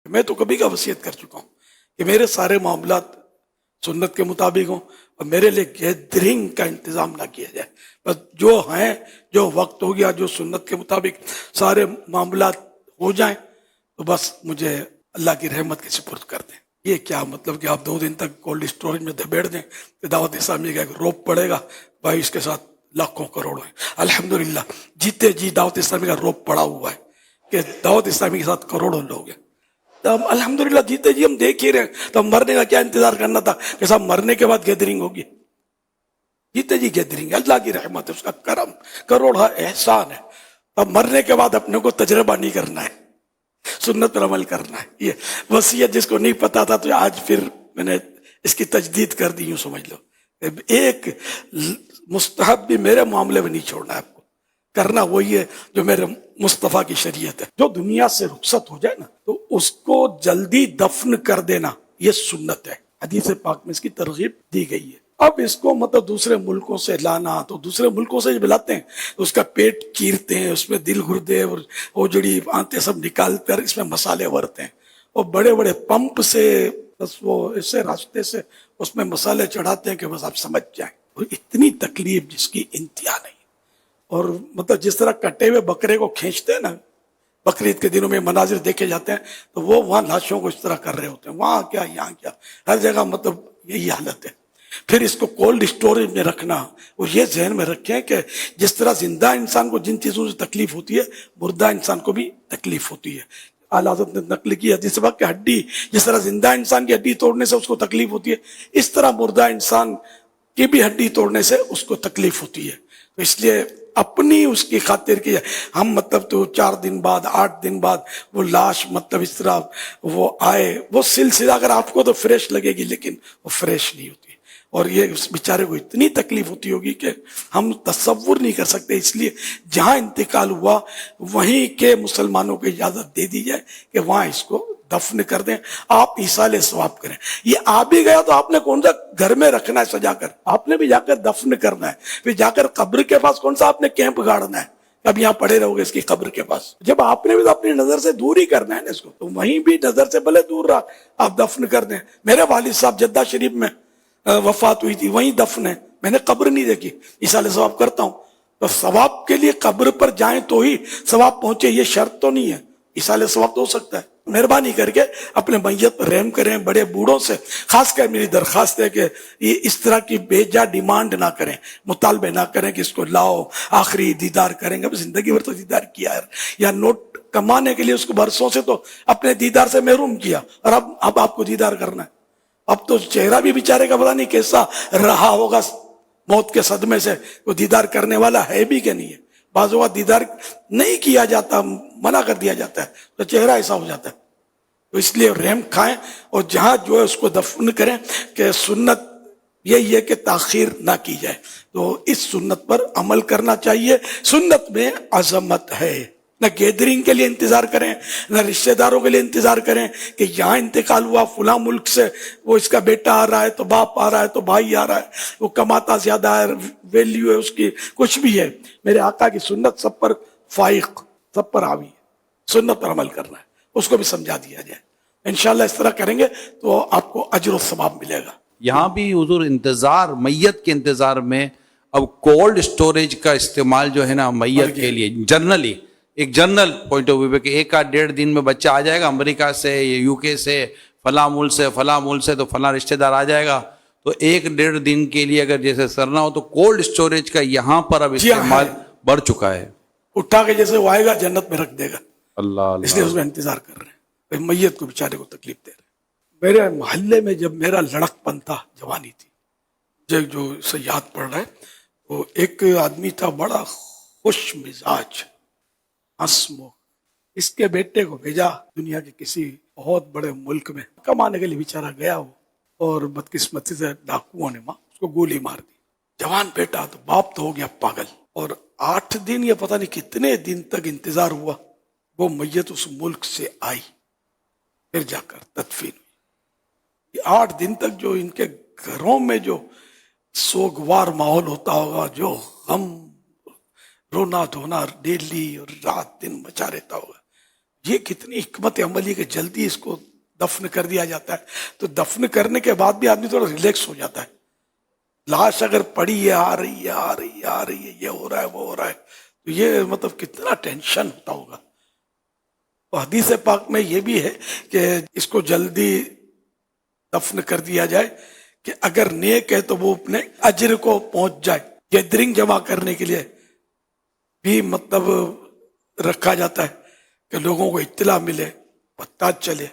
میں تو کبھی کا وصیت کر چکا ہوں کہ میرے سارے معاملات سنت کے مطابق ہوں اور میرے لیے گیدرنگ کا انتظام نہ کیا جائے. بس جو ہیں، جو وقت ہو گیا، جو سنت کے مطابق سارے معاملات ہو جائیں تو بس مجھے اللہ کی رحمت کے سپرد کر دیں. یہ کیا مطلب کہ آپ 2 دن تک کولڈ اسٹوریج میں بیٹھ دیں کہ دعوت اسلامی کا ایک روپ پڑے گا بھائی، اس کے ساتھ لاکھوں کروڑوں ہیں. الحمدللہ جیتے جی دعوت اسلامی کا روپ پڑا ہوا ہے کہ دعوت اسلامی کے ساتھ کروڑوں لوگ ہیں. تو ہم الحمدللہ جیتے جی ہم دیکھ ہی رہے ہیں، تو ہم مرنے کا کیا انتظار کرنا تھا کہ صاحب مرنے کے بعد گیدرنگ ہوگی؟ جیتے جی گیدرنگ، اللہ کی رحمت ہے، اس کا کرم کروڑا احسان ہے. اب مرنے کے بعد اپنے کو تجربہ نہیں کرنا ہے، سنت پر عمل کرنا ہے. یہ وصیت جس کو نہیں پتا تھا تو آج پھر میں نے اس کی تجدید کر دی. یوں سمجھ لو ایک مستحب بھی میرے معاملے میں نہیں چھوڑنا ہے، آپ کو کرنا وہی ہے جو میرے مصطفیٰ کی شریعت ہے. جو دنیا سے رخصت ہو جائے نا تو اس کو جلدی دفن کر دینا، یہ سنت ہے. حدیث پاک میں اس کی ترغیب دی گئی ہے. اب اس کو مطلب دوسرے ملکوں سے لانا، تو دوسرے ملکوں سے جب لاتے ہیں تو اس کا پیٹ چیرتے ہیں، اس میں دل گردے اور اوجڑی آنتے سب نکال کر اس میں مسالے بھرتے ہیں، اور بڑے بڑے پمپ سے بس وہ ایسے راستے سے اس میں مسالے چڑھاتے ہیں کہ بس آپ سمجھ جائیں. اور اتنی تکلیف جس کی انتہا نہیں. اور مطلب جس طرح کٹے ہوئے بکرے کو کھینچتے ہیں نا، بقرعید کے دنوں میں مناظر دیکھے جاتے ہیں، تو وہ وہاں لاشوں کو اس طرح کر رہے ہوتے ہیں. وہاں کیا یہاں کیا، ہر جگہ مطلب یہی حالت ہے. پھر اس کو کولڈ اسٹوریج میں رکھنا، اور یہ ذہن میں رکھیں کہ جس طرح زندہ انسان کو جن چیزوں سے تکلیف ہوتی ہے مردہ انسان کو بھی تکلیف ہوتی ہے. اعلیٰ حضرت نے نقل کی حدیث پاک کہ ہڈی، جس طرح زندہ انسان کی ہڈی توڑنے سے اس کو تکلیف ہوتی ہے، اس طرح مردہ انسان کی بھی ہڈی توڑنے سے اس کو تکلیف ہوتی ہے. تو اس لیے اپنی اس کی خاطر کی ہم مطلب تو 4 دن بعد 8 دن بعد وہ لاش مطلب اس طرح وہ آئے، وہ سلسلہ اگر آپ کو تو فریش لگے گی لیکن وہ فریش نہیں ہوتی. اور یہ اس بیچارے کو اتنی تکلیف ہوتی ہوگی کہ ہم تصور نہیں کر سکتے. اس لیے جہاں انتقال ہوا وہیں کے مسلمانوں کو اجازت دے دی جائے کہ وہاں اس کو دفن کر دیں، آپ ایصال ثواب کریں. یہ آ بھی گیا تو آپ نے کون سا گھر میں رکھنا ہے سجا کر، آپ نے بھی جا کر دفن کرنا ہے. پھر جا کر قبر کے پاس کون سا آپ نے کیمپ گاڑنا ہے، اب یہاں پڑے رہو گے اس کی قبر کے پاس. جب آپ نے بھی تو اپنی نظر سے دور ہی کرنا ہے نا اس کو، تو وہیں بھی نظر سے بھلے دور رہا آپ دفن کر دیں. میرے والد صاحب جدہ شریف میں وفات ہوئی تھی، وہیں دفن ہے، میں نے قبر نہیں دیکھی. ایصال ثواب کرتا ہوں تو ثواب کے لیے قبر پر جائیں تو ہی ثواب پہنچے، یہ شرط تو نہیں ہے. ایصال ثواب تو ہو سکتا ہے. مہربانی کر کے اپنے میت پر رحم کریں. بڑے بوڑھوں سے خاص کر میری درخواست ہے کہ یہ اس طرح کی بے جا ڈیمانڈ نہ کریں، مطالبے نہ کریں کہ اس کو لاؤ آخری دیدار کریں گے. اب زندگی بھر تو دیدار کیا ہے، یا نوٹ کمانے کے لیے اس کو برسوں سے تو اپنے دیدار سے محروم کیا، اور اب آپ کو دیدار کرنا ہے. اب تو چہرہ بھی بیچارے کا پتہ نہیں کیسا رہا ہوگا موت کے صدمے سے، وہ دیدار کرنے والا ہے بھی کہ نہیں ہے. بعض اوقات دیدار نہیں کیا جاتا، منع کر دیا جاتا ہے تو چہرہ ایسا ہو جاتا ہے. تو اس لیے رحم کھائیں اور جہاں جو ہے اس کو دفن کریں. کہ سنت یہی ہے کہ تاخیر نہ کی جائے، تو اس سنت پر عمل کرنا چاہیے. سنت میں عظمت ہے. نہ گیدرنگ کے لیے انتظار کریں، نہ رشتہ داروں کے لیے انتظار کریں کہ یہاں انتقال ہوا فلاں ملک سے، وہ اس کا بیٹا آ رہا ہے تو باپ آ رہا ہے تو بھائی آ رہا ہے، وہ کماتا زیادہ ہے، ویلیو ہے اس کی، کچھ بھی ہے. میرے آقا کی سنت سب پر فائق، سب پر حاوی ہے. سنت پر عمل کرنا ہے، اس کو بھی سمجھا دیا جائے. انشاءاللہ اس طرح کریں گے تو آپ کو اجر و ثواب ملے گا. یہاں بھی حضور انتظار، میت کے انتظار میں اب کولڈ اسٹوریج کا استعمال جو ہے نا میت کے لیے جنرلی ایک جنرل پوائنٹ آف ویو کہ 1-1.5 دن میں بچہ آ جائے گا امریکہ سے، یو کے سے، فلاں ملک سے، فلاں ملک سے، تو فلاں رشتہ دار آ جائے گا، تو 1-1.5 دن کے لیے اگر جیسے سرنا ہو تو کولڈ اسٹوریج کا یہاں پر اب استعمال بڑھ چکا ہے. اٹھا کے جیسے وہ آئے گا جنت میں رکھ دے گا. اللہ اس لیے اس میں انتظار کر رہے ہیں، میت کو بیچارے کو تکلیف دے رہے ہیں. میرے محلے میں جب میرا لڑک پن تھا، جوانی تھی، جو سے یاد پڑ رہا ہے، وہ ایک آدمی تھا بڑا خوش مزاج، ہنسمکھ. اس کے بیٹے کو بھیجا دنیا کے کسی بہت بڑے ملک میں کمانے کے لیے. بیچارہ گیا وہ، اور بدقسمتی سے ڈاکوؤں نے اس کو گولی مار دی. جوان بیٹا تو باپ تو ہو گیا پاگل. اور 8 دن یا پتہ نہیں کتنے دن تک انتظار ہوا، وہ میت اس ملک سے آئی، پھر جا کر تدفین ہوئی. 8 دن تک جو ان کے گھروں میں جو سوگوار ماحول ہوتا ہوگا، جو غم رونا دھونا ڈیلی اور رات دن مچا رہتا ہوگا، یہ کتنی حکمت عملی کہ جلدی اس کو دفن کر دیا جاتا ہے. تو دفن کرنے کے بعد بھی آدمی تھوڑا ریلیکس ہو جاتا ہے. لاش اگر پڑی ہے، آ رہی ہے آ رہی ہے آ رہی ہے، یہ ہو رہا ہے وہ ہو رہا ہے، تو یہ مطلب کتنا ٹینشن ہوتا ہوگا. اور حدیث پاک میں یہ بھی ہے کہ اس کو جلدی دفن کر دیا جائے کہ اگر نیک ہے تو وہ اپنے اجر کو پہنچ جائے. گیدرنگ جمع کرنے کے لیے بھی مطلب رکھا جاتا ہے کہ لوگوں کو اطلاع ملے، پتہ چلے.